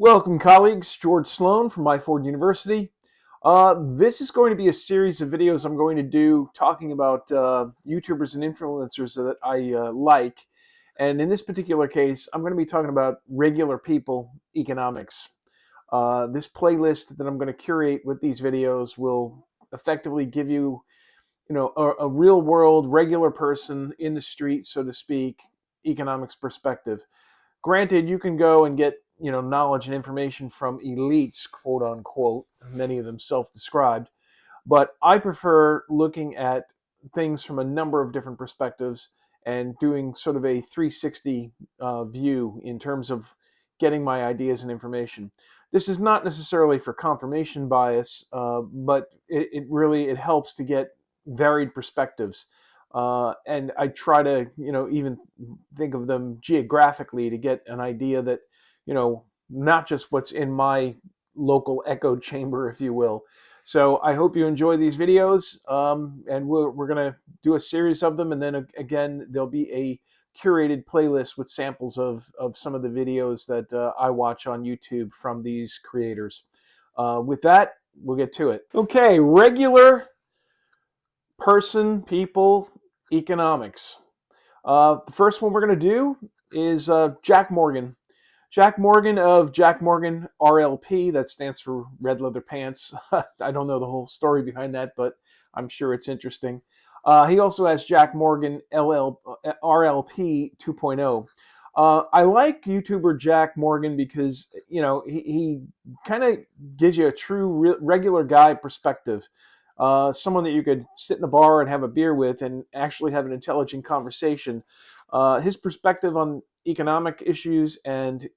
Welcome, colleagues. George Sloan from Myford University. This is going to be a series of videos I'm going to do talking about YouTubers and influencers that I like. And in this particular case, I'm going to be talking about regular people economics. This playlist that I'm going to curate with these videos will effectively give you, a real world, regular person in the street, so to speak, economics perspective. Granted, you can go and get knowledge and information from elites, quote unquote, many of them self-described, but I prefer looking at things from a number of different perspectives and doing sort of a 360 view in terms of getting my ideas and information. This is not necessarily for confirmation bias, but it really it helps to get varied perspectives. And I try to even think of them geographically to get an idea that not just what's in my local echo chamber, if you will. So I hope you enjoy these videos, and we're going to do a series of them, and then again there'll be a curated playlist with samples of some of the videos that I watch on YouTube from these creators. With that, we'll get to it. Okay, regular person, people, economics. The first one we're going to do is Jack Morgan. Jack Morgan of Jack Morgan RLP, that stands for Red Leather Pants. I don't know the whole story behind that, but I'm sure it's interesting. He also has Jack Morgan RLP 2.0. I like YouTuber Jack Morgan because he kind of gives you a true regular guy perspective. Someone that you could sit in a bar and have a beer with and actually have an intelligent conversation. His perspective on economic issues and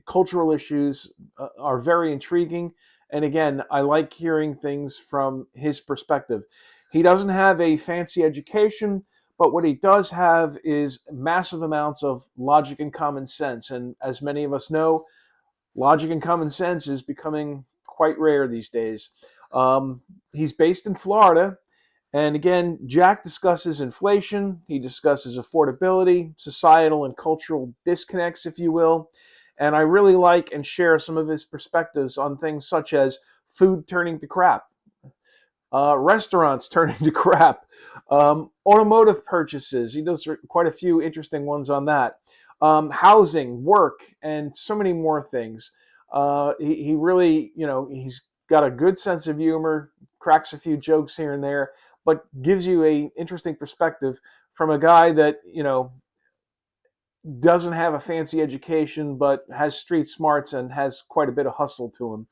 cultural issues are very intriguing. And again, I like hearing things from his perspective. He doesn't have a fancy education, but what he does have is massive amounts of logic and common sense. And as many of us know, logic and common sense is becoming quite rare these days. He's based in Florida. And again, Jack discusses inflation, he discusses affordability, societal and cultural disconnects, if you will. And I really like and share some of his perspectives on things such as food turning to crap, restaurants turning to crap, automotive purchases. He does quite a few interesting ones on that. Housing, work, and so many more things. He really, he's got a good sense of humor, cracks a few jokes here and there, but gives you a interesting perspective from a guy that doesn't have a fancy education, but has street smarts and has quite a bit of hustle to him.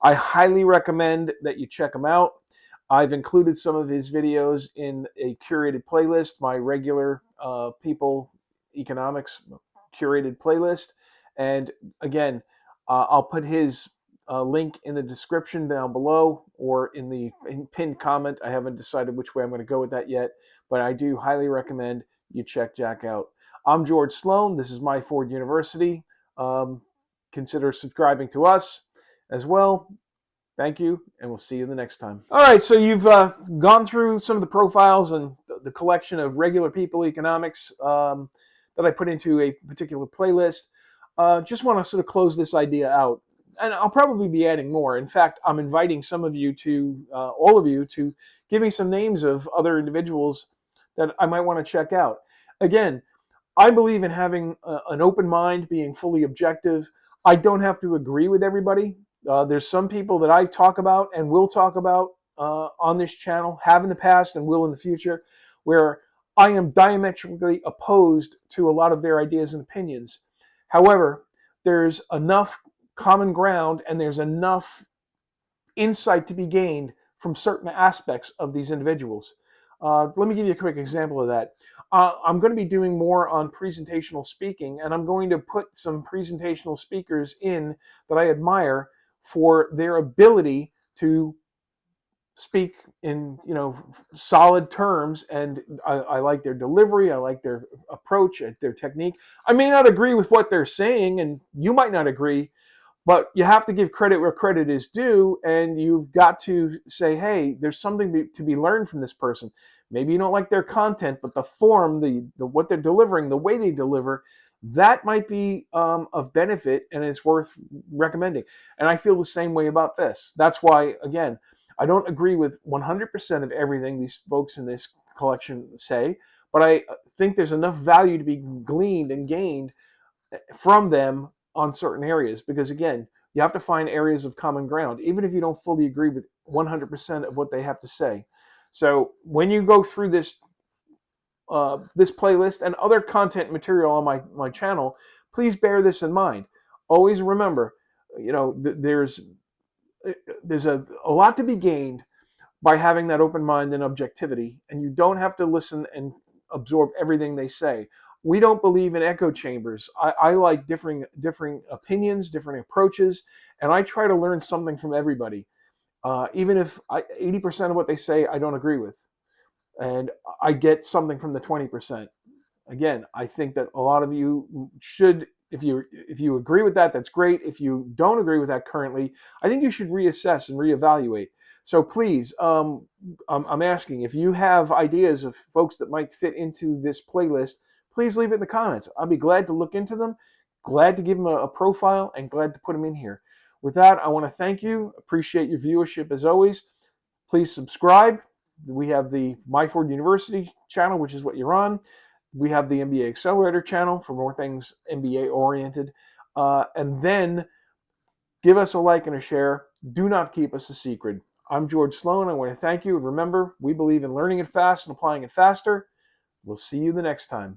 I highly recommend that you check him out. I've included some of his videos in a curated playlist, my regular people economics curated playlist. And again, I'll put his link in the description down below or in the pinned comment. I haven't decided which way I'm going to go with that yet, but I do highly recommend you check Jack out. I'm George Sloan. This is Myford University. Consider subscribing to us as well. Thank you, and we'll see you the next time. All right, so you've gone through some of the profiles and the collection of regular people economics that I put into a particular playlist. Just want to sort of close this idea out. And I'll probably be adding more. In fact, I'm inviting some of you to, all of you, to give me some names of other individuals that I might want to check out. Again, I believe in having an open mind, being fully objective. I don't have to agree with everybody. There's some people that I talk about and will talk about on this channel, have in the past and will in the future, where I am diametrically opposed to a lot of their ideas and opinions. However, there's enough common ground and there's enough insight to be gained from certain aspects of these individuals. Let me give you a quick example of that. I'm going to be doing more on presentational speaking, and I'm going to put some presentational speakers in that I admire for their ability to speak in solid terms, and I like their delivery, I like their approach, their technique. I may not agree with what they're saying, and you might not agree, but you have to give credit where credit is due, and you've got to say, hey, there's something to be learned from this person. Maybe you don't like their content, but the form, the what they're delivering, the way they deliver, that might be of benefit and it's worth recommending. And I feel the same way about this. That's why, again, I don't agree with 100% of everything these folks in this collection say, but I think there's enough value to be gleaned and gained from them on certain areas, because again, you have to find areas of common ground even if you don't fully agree with 100% of what they have to say. So when you go through this playlist and other content material on my channel, please bear this in mind. Always remember, there's a lot to be gained by having that open mind and objectivity, and you don't have to listen and absorb everything they say. We don't believe in echo chambers. I like differing opinions, different approaches, and I try to learn something from everybody, even if 80% of what they say I don't agree with, and I get something from the 20%. Again, I think that a lot of you should, if you agree with that, that's great. If you don't agree with that currently, I think you should reassess and reevaluate. So please, I'm asking if you have ideas of folks that might fit into this playlist, please leave it in the comments. I'll be glad to look into them, glad to give them a profile, and glad to put them in here. With that, I want to thank you. Appreciate your viewership as always. Please subscribe. We have the Myford University channel, which is what you're on. We have the MBA Accelerator channel for more things MBA oriented. And then give us a like and a share. Do not keep us a secret. I'm George Sloan. I want to thank you. And remember, we believe in learning it fast and applying it faster. We'll see you the next time.